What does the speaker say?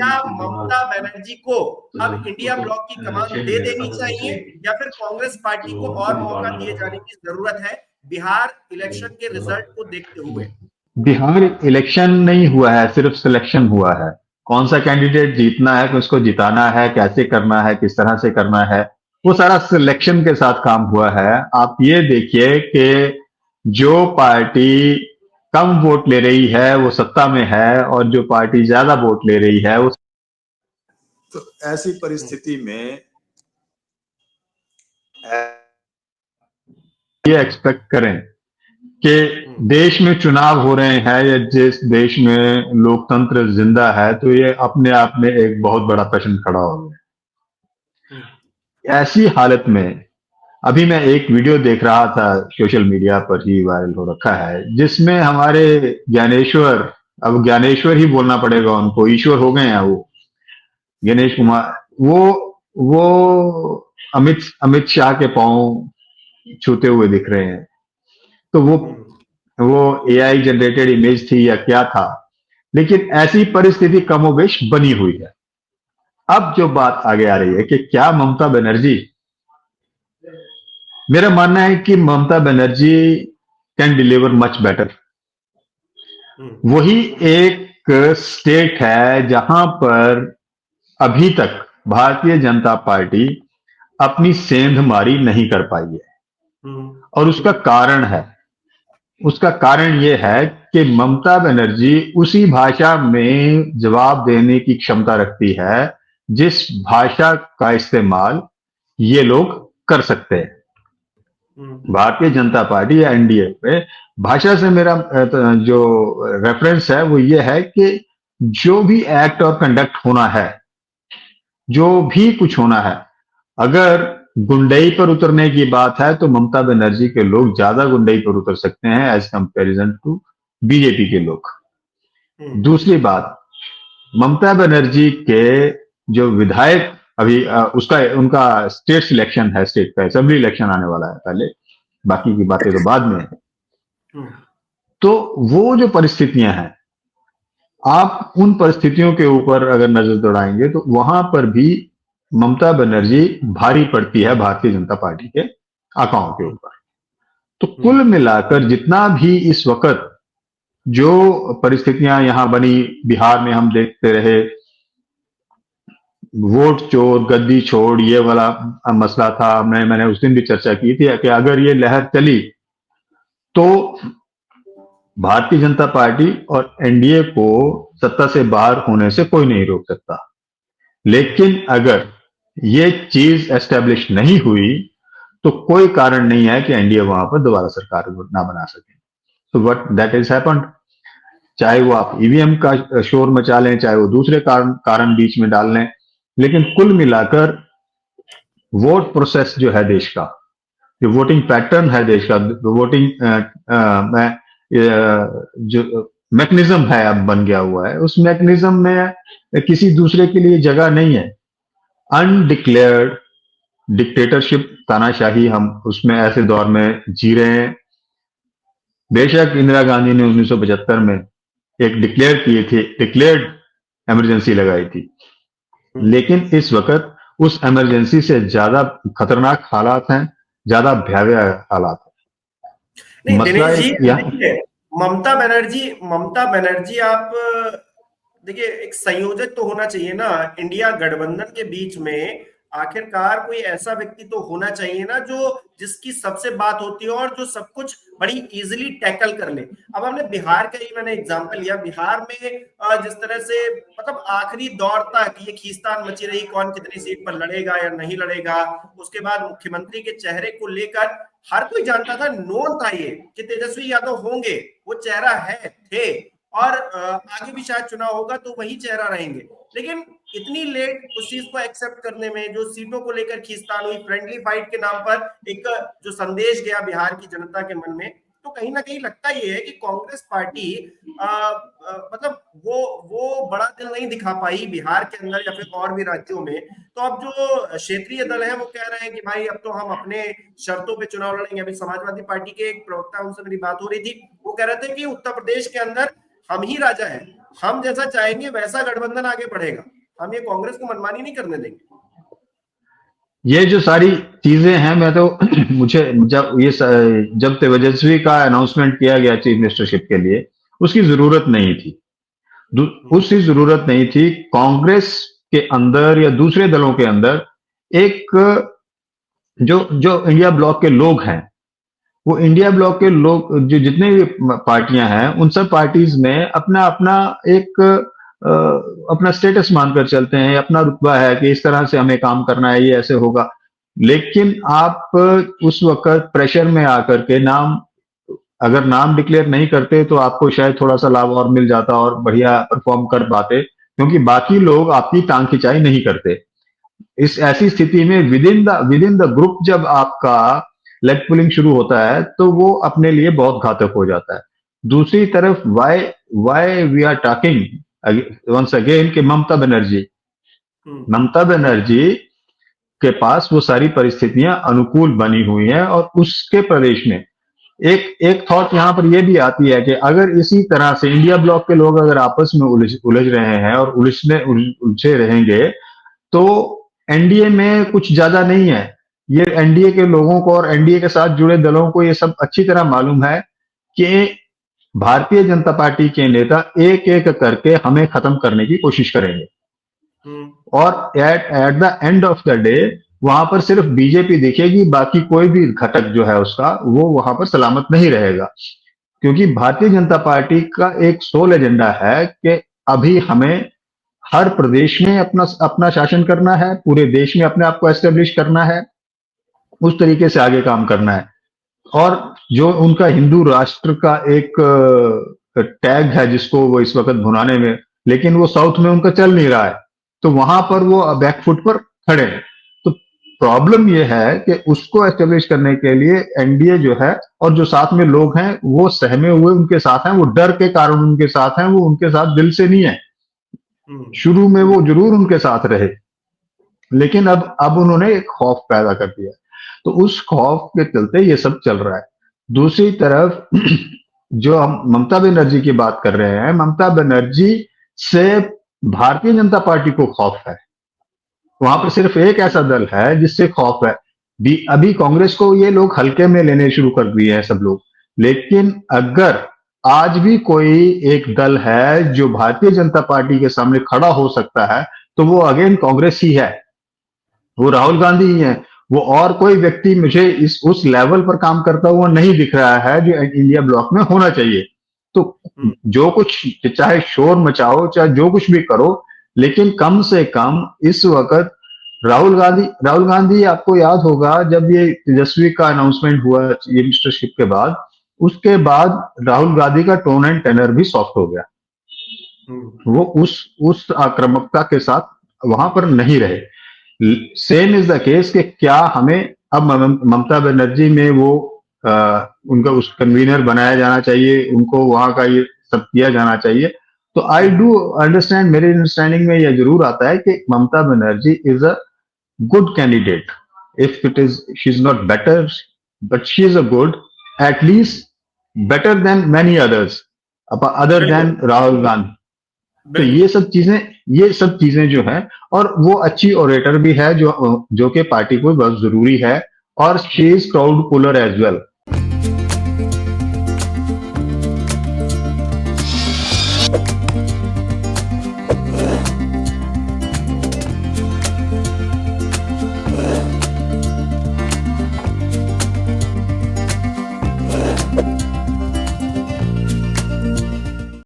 क्या ममता बनर्जी को अब इंडिया ब्लॉक की कमान दे देनी चाहिए या फिर कांग्रेस पार्टी को और मौका दिए जाने की जरूरत है बिहार इलेक्शन के रिजल्ट को देखते हुए? बिहार इलेक्शन नहीं हुआ है, सिर्फ सिलेक्शन हुआ है। कौन सा कैंडिडेट जीतना है, किसको जिताना है, कैसे करना है, किस तरह से करना है, वो सारा सिलेक्शन के साथ काम हुआ है। आप ये देखिए कि जो पार्टी कम वोट ले रही है वो सत्ता में है, और जो पार्टी ज्यादा वोट ले रही है वो। तो ऐसी परिस्थिति में ये एक्सपेक्ट करें कि देश में चुनाव हो रहे हैं या जिस देश में लोकतंत्र जिंदा है, तो ये अपने आप में एक बहुत बड़ा प्रश्न खड़ा हो गया। ऐसी हालत में अभी मैं एक वीडियो देख रहा था, सोशल मीडिया पर ही वायरल हो रखा है, जिसमें हमारे ज्ञानेश्वर, अब ज्ञानेश्वर ही बोलना पड़ेगा उनको, ईश्वर हो गए हैं वो, गणेश कुमार, वो अमित शाह के पांव छूते हुए दिख रहे हैं। तो वो एआई जनरेटेड इमेज थी या क्या था, लेकिन ऐसी परिस्थिति कमोबेश बनी हुई है। अब जो बात आगे आ रही है कि क्या ममता बनर्जी, मेरा मानना है कि Mamata Banerjee can deliver much better. वही एक स्टेट है जहां पर अभी तक भारतीय जनता पार्टी अपनी सेंध मारी नहीं कर पाई है, और उसका कारण यह है कि ममता बनर्जी उसी भाषा में जवाब देने की क्षमता रखती है जिस भाषा का इस्तेमाल ये लोग कर सकते हैं। भारतीय जनता पार्टी या एनडीए पे भाषा से मेरा जो रेफरेंस है वो ये है कि जो भी एक्ट और कंडक्ट होना है, जो भी कुछ होना है, अगर गुंडई पर उतरने की बात है तो ममता बनर्जी के लोग ज्यादा गुंडई पर उतर सकते हैं एज कंपैरिजन टू बीजेपी के लोग। दूसरी बात, ममता बनर्जी के जो विधायक अभी उनका स्टेट सिलेक्शन है, स्टेट का असेंबली इलेक्शन आने वाला है पहले, बाकी की बातें तो बाद में है। तो वो जो परिस्थितियां हैं, आप उन परिस्थितियों के ऊपर अगर नजर दौड़ाएंगे तो वहां पर भी ममता बनर्जी भारी पड़ती है भारतीय जनता पार्टी के आंकड़ों के ऊपर। तो कुल मिलाकर जितना भी इस वक्त जो परिस्थितियां यहां बनी, बिहार में हम देखते रहे, वोट चोर गद्दी छोड़ ये वाला मसला था। मैंने उस दिन भी चर्चा की थी कि अगर ये लहर चली तो भारतीय जनता पार्टी और एनडीए को सत्ता से बाहर होने से कोई नहीं रोक सकता। लेकिन अगर ये चीज एस्टेब्लिश नहीं हुई तो कोई कारण नहीं है कि एनडीए वहां पर दोबारा सरकार ना बना सके। So what that is happened, चाहे वो आप ईवीएम का शोर मचा लें, चाहे वो दूसरे कारण बीच में डाल लें, लेकिन कुल मिलाकर वोट प्रोसेस जो है देश का, जो वोटिंग पैटर्न है देश का, वोटिंग जो मैकेनिज्म है अब बन गया हुआ है, उस मैकेनिज्म में किसी दूसरे के लिए जगह नहीं है। अनडिक्लेयर्ड डिक्टेटरशिप, तानाशाही, हम उसमें ऐसे दौर में जी रहे हैं। बेशक इंदिरा गांधी ने 1975 में एक डिक्लेयर्ड इमरजेंसी लगाई थी, लेकिन इस वक्त उस इमरजेंसी से ज्यादा खतरनाक हालात हैं, ज्यादा भयावह हालात हैं। नहीं दिनेश जी, ममता बनर्जी आप देखिए, एक संयोजक तो होना चाहिए ना इंडिया गठबंधन के बीच में। आखिरकार कोई ऐसा व्यक्ति तो होना चाहिए ना जो जिसकी सबसे बात होती है और जो सब कुछ बड़ी इजीली टैकल कर ले। अब हमने बिहार का ही मैंने एग्जांपल लिया। बिहार में जिस तरह से मतलब आखिरी दौर तक ये खींचतान मची रही, कौन कितनी सीट पर लड़ेगा या नहीं लड़ेगा। उसके बाद मुख्यमंत्री के चेहरे को लेकर हर कोई जानता था, नोन था ये कि तेजस्वी यादव होंगे, वो चेहरा थे, और आगे भी शायद चुनाव होगा तो वही चेहरा रहेंगे। लेकिन इतनी लेट उस चीज को एक्सेप्ट करने में, जो सीटों को लेकर खींचतान हुई, फ्रेंडली फाइट के नाम पर एक जो संदेश गया बिहार की जनता के मन में, तो कहीं ना कहीं लगता ये है कि कांग्रेस पार्टी मतलब वो बड़ा दिल नहीं दिखा पाई बिहार के अंदर या फिर और भी राज्यों में। तो अब जो क्षेत्रीय दल है वो कह रहे हैं कि भाई अब तो हम अपने शर्तों पे चुनाव लड़ेंगे। अभी समाजवादी पार्टी के एक प्रवक्ता, उनसे मेरी बात हो रही थी, वो कह रहे थे कि उत्तर प्रदेश के अंदर हम ही राजा हैं, हम जैसा चाहेंगे वैसा गठबंधन आगे बढ़ेगा, हम ये कांग्रेस को मनमानी नहीं करने देंगे। ये जो सारी चीजें हैं, मैं तो मुझे जब तेजस्वी का अनाउंसमेंट किया गया चीफ मिनिस्टरशिप के लिए, उसकी जरूरत नहीं थी। उसकी जरूरत नहीं थी। कांग्रेस के अंदर या दूसरे दलों के अंदर एक जो जो इंडिया ब्लॉक के लोग हैं, वो इंडिया ब्लॉक के लोग जो जितने भी पार्टियां हैं, उन सब पार्टीज में अपना अपना एक अपना स्टेटस मानकर चलते हैं, अपना रुतबा है कि इस तरह से हमें काम करना है, ये ऐसे होगा। लेकिन आप उस वक्त प्रेशर में आकर के अगर नाम डिक्लेयर नहीं करते तो आपको शायद थोड़ा सा लाभ और मिल जाता और बढ़िया परफॉर्म कर पाते, क्योंकि बाकी लोग आपकी टांग खिंचाई नहीं करते। इस ऐसी स्थिति में विद इन द ग्रुप जब आपका लेग पुलिंग शुरू होता है तो वो अपने लिए बहुत घातक हो जाता है। दूसरी तरफ why we are talking once again कि ममता बनर्जी के पास वो सारी परिस्थितियां अनुकूल बनी हुई हैं, और उसके प्रदेश में एक एक थॉट यहां पर यह भी आती है कि अगर इसी तरह से इंडिया ब्लॉक के लोग अगर आपस में उलझ रहे हैं और उलझे रहेंगे, तो एनडीए में कुछ ज्यादा नहीं है। ये एनडीए के लोगों को और एनडीए के साथ जुड़े दलों को ये सब अच्छी तरह मालूम है कि भारतीय जनता पार्टी के नेता एक एक करके हमें खत्म करने की कोशिश करेंगे, और at the end of the day वहां पर सिर्फ बीजेपी दिखेगी, बाकी कोई भी घटक जो है उसका वो वहां पर सलामत नहीं रहेगा। क्योंकि भारतीय जनता पार्टी का एक सोल एजेंडा है कि अभी हमें हर प्रदेश में अपना अपना शासन करना है, पूरे देश में अपने आप को एस्टेब्लिश करना है, उस तरीके से आगे काम करना है। और जो उनका हिंदू राष्ट्र का एक टैग है जिसको वो इस वक्त भुनाने में, लेकिन वो साउथ में उनका चल नहीं रहा है, तो वहां पर वो बैकफुट पर खड़े हैं। तो प्रॉब्लम ये है कि उसको एस्टेब्लिश करने के लिए एनडीए जो है और जो साथ में लोग हैं वो सहमे हुए उनके साथ हैं, वो डर के कारण उनके साथ हैं, वो उनके साथ दिल से नहीं है। शुरू में वो जरूर उनके साथ रहे, लेकिन अब उन्होंने एक खौफ पैदा कर दिया, तो उस खौफ के चलते ये सब चल रहा है। दूसरी तरफ जो हम ममता बनर्जी की बात कर रहे हैं, ममता बनर्जी से भारतीय जनता पार्टी को खौफ है। वहां पर सिर्फ एक ऐसा दल है जिससे खौफ है। अभी कांग्रेस को ये लोग हल्के में लेने शुरू कर दिए हैं सब लोग, लेकिन अगर आज भी कोई एक दल है जो भारतीय जनता पार्टी के सामने खड़ा हो सकता है, तो वो अगेन कांग्रेस ही है, वो राहुल गांधी ही है। वो और कोई व्यक्ति मुझे उस लेवल पर काम करता हुआ नहीं दिख रहा है जो इंडिया ब्लॉक में होना चाहिए। तो जो कुछ चाहे शोर मचाओ, चाहे जो कुछ भी करो, लेकिन कम से कम इस वक्त राहुल गांधी आपको याद होगा जब ये तेजस्वी का अनाउंसमेंट हुआ ये मिनिस्टरशिप के बाद, उसके बाद राहुल गांधी का टोन एंड टेनर भी सॉफ्ट हो गया। वो उस आक्रामकता के साथ वहां पर नहीं रहे। सेम इज द केस कि क्या हमें अब ममता बनर्जी में वो उनका उस कन्वीनर बनाया जाना चाहिए, उनको वहां का ये सब किया जाना चाहिए। तो आई डू अंडरस्टैंड, मेरे अंडरस्टैंडिंग में यह जरूर आता है कि Mamata Banerjee is a good candidate. If it is she is not better, but she is a good, at least better than many others other than Rahul Gandhi. तो ये सब चीजें जो है, और वो अच्छी ओरेटर भी है जो कि पार्टी को बहुत जरूरी है, और she is crowd puller as well.